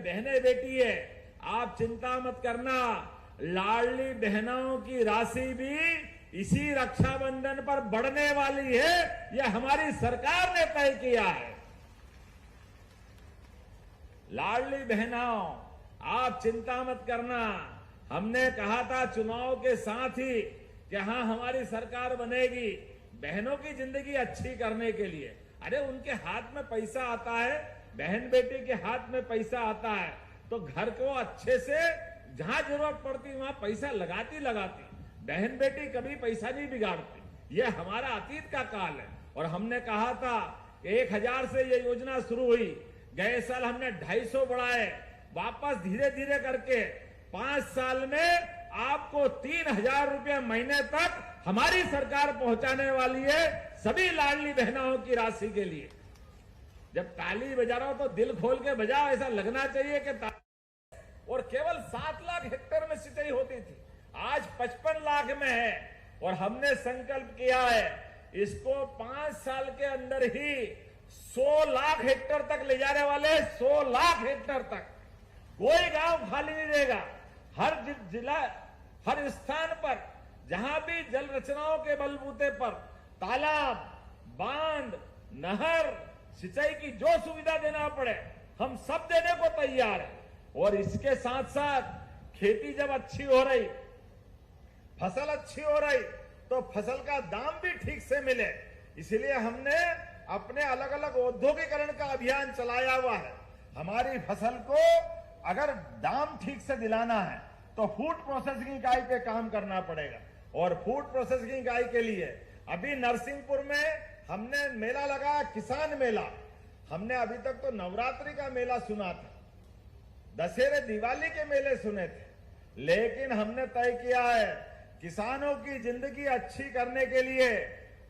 बहनें बेटी है, आप चिंता मत करना, लाडली बहनों की राशि भी इसी रक्षाबंधन पर बढ़ने वाली है। यह हमारी सरकार ने तय किया है। लाडली बहनों, आप चिंता मत करना। हमने कहा था चुनाव के साथ ही कि हाँ हमारी सरकार बनेगी बहनों की जिंदगी अच्छी करने के लिए। अरे उनके हाथ में पैसा आता है, बहन बेटी के हाथ में पैसा आता है तो घर को अच्छे से जहां जरूरत पड़ती वहां पैसा लगाती। बहन बेटी कभी पैसा नहीं बिगाड़ती। यह हमारा अतीत का काल है। और हमने कहा था 1000 से यह योजना शुरू हुई, गए साल हमने 250 बढ़ाए, वापस धीरे धीरे करके 5 साल में आपको 3000 रुपये महीने तक हमारी सरकार पहुंचाने वाली है सभी लाडली बहनों की राशि के लिए। जब ताली बजा रहा हो तो दिल खोल के बजाओ, ऐसा लगना चाहिए कि और केवल 7 लाख हेक्टेयर में सिंचाई होती थी, आज 55 लाख में है। और हमने संकल्प किया है इसको 5 साल के अंदर ही 100 लाख हेक्टेयर तक ले जाने वाले। 100 लाख हेक्टेयर तक कोई गांव खाली नहीं रहेगा। हर जिला, हर स्थान पर जहां भी जल रचनाओं के बलबूते पर तालाब, बांध, नहर, सिंचाई की जो सुविधा देना पड़े हम सब देने को तैयार है। और इसके साथ साथ खेती जब अच्छी हो रही, फसल अच्छी हो रही तो फसल का दाम भी ठीक से मिले, इसलिए हमने अपने अलग अलग औद्योगिकरण का अभियान चलाया हुआ है। हमारी फसल को अगर दाम ठीक से दिलाना है तो फूड प्रोसेसिंग इकाई पे काम करना पड़ेगा। और फूड प्रोसेसिंग इकाई के लिए अभी नरसिंहपुर में हमने मेला लगाया, किसान मेला। हमने अभी तक तो नवरात्रि का मेला सुना था, दशहरे दिवाली के मेले सुने थे, लेकिन हमने तय किया है किसानों की जिंदगी अच्छी करने के लिए,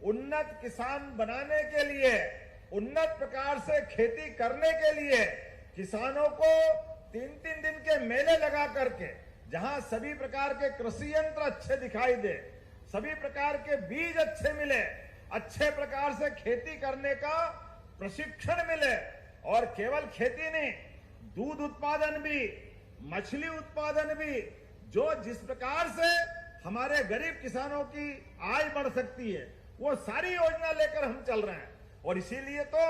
उन्नत किसान बनाने के लिए, उन्नत प्रकार से खेती करने के लिए किसानों को 3-3 दिन के मेले लगा करके, जहां सभी प्रकार के कृषि यंत्र अच्छे दिखाई दे, सभी प्रकार के बीज अच्छे मिले, अच्छे प्रकार से खेती करने का प्रशिक्षण मिले। और केवल खेती नहीं, दूध उत्पादन भी, मछली उत्पादन भी, जो जिस प्रकार से हमारे गरीब किसानों की आय बढ़ सकती है वो सारी योजना लेकर हम चल रहे हैं। और इसीलिए तो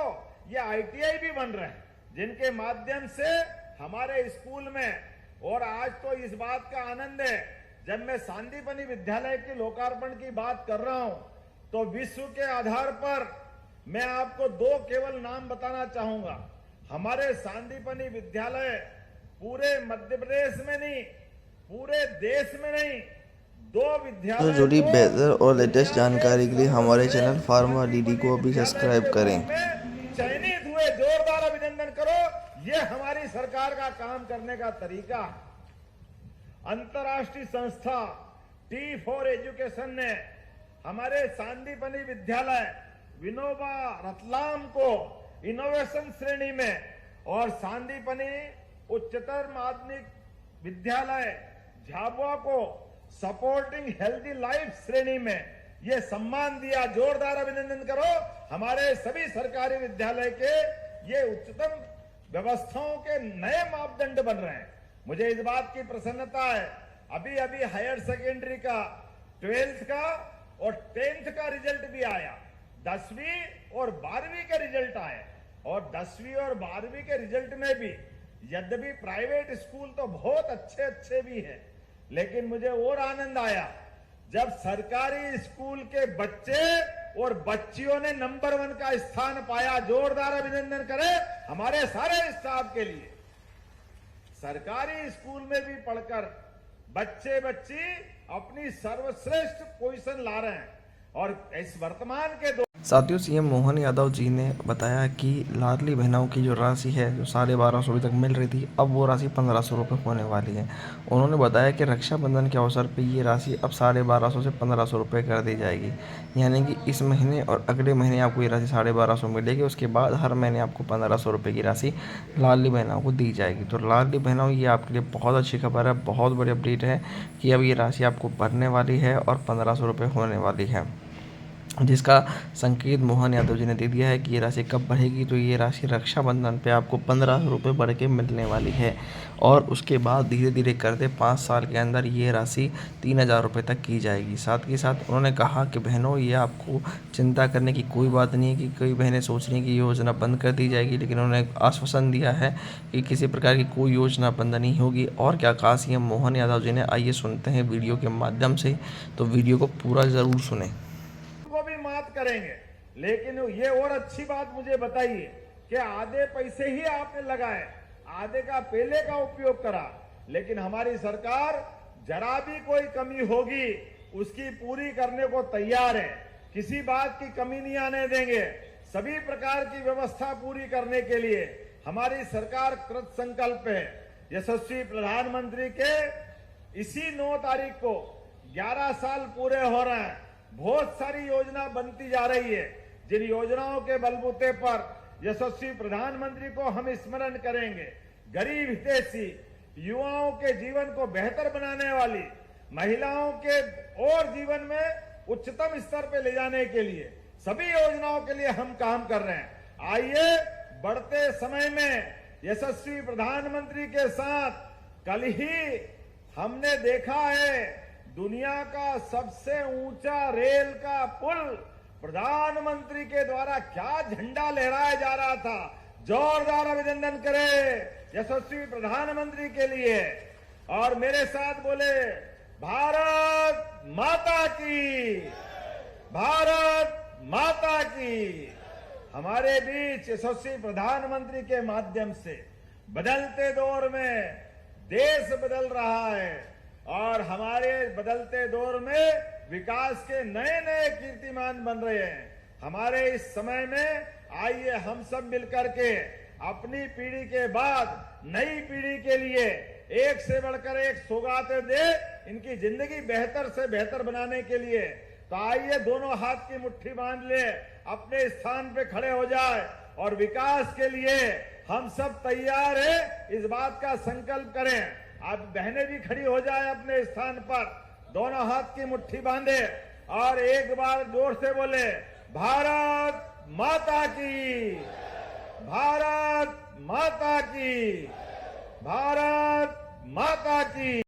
ये ITI भी बन रहे हैं जिनके माध्यम से हमारे स्कूल में, और आज तो इस बात का आनंद है जब मैं सांदीपनि विद्यालय के लोकार्पण की बात कर रहा हूं तो विश्व के आधार पर मैं आपको 2 केवल नाम बताना चाहूंगा। हमारे सांदीपनि विद्यालय पूरे मध्य प्रदेश में नहीं, पूरे देश में नहीं, 2 विद्यालय तो जुड़ी बेहतर और लेटेस्ट जानकारी के लिए हमारे चैनल फार्मा डीडी को भी सब्सक्राइब करें। चयनित हुए, जोरदार अभिनंदन करो। ये हमारी सरकार का काम करने का तरीका है। अंतर्राष्ट्रीय संस्था T4 एजुकेशन ने हमारे सांदीपनि विद्यालय विनोबा रतलाम को इनोवेशन श्रेणी में और सांदीपनि उच्चतर माध्यमिक विद्यालय झाबुआ को सपोर्टिंग हेल्दी लाइफ श्रेणी में यह सम्मान दिया। जोरदार अभिनंदन करो। हमारे सभी सरकारी विद्यालय के ये उच्चतम व्यवस्थाओं के नए मापदंड बन रहे हैं। मुझे इस बात की प्रसन्नता है, अभी अभी हायर सेकेंडरी का, 12th का और 10th का रिजल्ट भी आया, 10वीं और 12वीं के रिजल्ट आए। और 10वीं और 12वीं के रिजल्ट में भी यद्यपि प्राइवेट स्कूल तो बहुत अच्छे अच्छे भी हैं, लेकिन मुझे और आनंद आया जब सरकारी स्कूल के बच्चे और बच्चियों ने नंबर 1 का स्थान पाया। जोरदार अभिनंदन करें हमारे सारे स्टाफ के लिए। सरकारी स्कूल में भी पढ़कर बच्चे बच्ची अपनी सर्वश्रेष्ठ पोजीशन ला रहे हैं। और इस वर्तमान के साथियों, सीएम मोहन यादव जी ने बताया कि लाडली बहनों की जो राशि है जो 1250 रुपये तक मिल रही थी, अब वो राशि 1500 रुपये होने वाली है। उन्होंने बताया कि रक्षाबंधन के अवसर पे ये राशि अब 1250 से 1500 रुपये कर दी जाएगी, यानी कि इस महीने और अगले महीने आपको ये राशि 1250 मिलेगी। उसके बाद हर महीने आपको 1500 रुपये की राशि लाडली बहनों को दी जाएगी। तो लाडली बहनों, ये आपके लिए बहुत अच्छी खबर है, बहुत बड़ी अपडेट है कि अब ये राशि आपको भरने वाली है और 1500 रुपये होने वाली है। जिसका संकेत मोहन यादव जी ने दे दिया है कि ये राशि कब बढ़ेगी। तो ये राशि रक्षाबंधन पे आपको 1500 रुपये बढ़ के मिलने वाली है और उसके बाद धीरे धीरे करते 5 साल के अंदर ये राशि 3000 रुपये तक की जाएगी। साथ ही साथ उन्होंने कहा कि बहनों, ये आपको चिंता करने की कोई बात नहीं है कि कई बहनें सोच रही हैं कि योजना बंद कर दी जाएगी, लेकिन उन्होंने आश्वासन दिया है कि किसी प्रकार की कोई योजना बंद नहीं होगी। और क्या कहा सीएम मोहन यादव जी ने, आइए सुनते हैं वीडियो के माध्यम से। तो वीडियो को पूरा ज़रूर सुने। को भी मात करेंगे, लेकिन ये और अच्छी बात मुझे बताइए कि आधे पैसे ही आपने लगाए, आधे का पहले का उपयोग करा, लेकिन हमारी सरकार जरा भी कोई कमी होगी उसकी पूरी करने को तैयार है। किसी बात की कमी नहीं आने देंगे। सभी प्रकार की व्यवस्था पूरी करने के लिए हमारी सरकार कृत संकल्प है। यशस्वी प्रधानमंत्री के इसी 9 तारीख को 11 साल पूरे हो रहे हैं। बहुत सारी योजना बनती जा रही है, जिन योजनाओं के बलबूते पर यशस्वी प्रधानमंत्री को हम स्मरण करेंगे। गरीब हितैषी, युवाओं के जीवन को बेहतर बनाने वाली, महिलाओं के और जीवन में उच्चतम स्तर पे ले जाने के लिए सभी योजनाओं के लिए हम काम कर रहे हैं। आइए, बढ़ते समय में यशस्वी प्रधानमंत्री के साथ कल ही हमने देखा है दुनिया का सबसे ऊंचा रेल का पुल प्रधानमंत्री के द्वारा क्या झंडा लहराया जा रहा था। जोरदार अभिनंदन करें यशस्वी प्रधानमंत्री के लिए। और मेरे साथ बोले, भारत माता की, भारत माता की। हमारे बीच यशस्वी प्रधानमंत्री के माध्यम से बदलते दौर में देश बदल रहा है और हमारे बदलते दौर में विकास के नए नए कीर्तिमान बन रहे हैं। हमारे इस समय में आइए हम सब मिलकर के अपनी पीढ़ी के बाद नई पीढ़ी के लिए एक से बढ़कर एक सौगातें दे, इनकी जिंदगी बेहतर से बेहतर बनाने के लिए। तो आइए दोनों हाथ की मुट्ठी बांध ले, अपने स्थान पे खड़े हो जाए और विकास के लिए हम सब तैयार हैं। इस बात का संकल्प करें। आप बहनें भी खड़ी हो जाए अपने स्थान पर, दोनों हाथ की मुट्ठी बांधे और एक बार जोर से बोले, भारत माता की, भारत माता की, भारत माता की।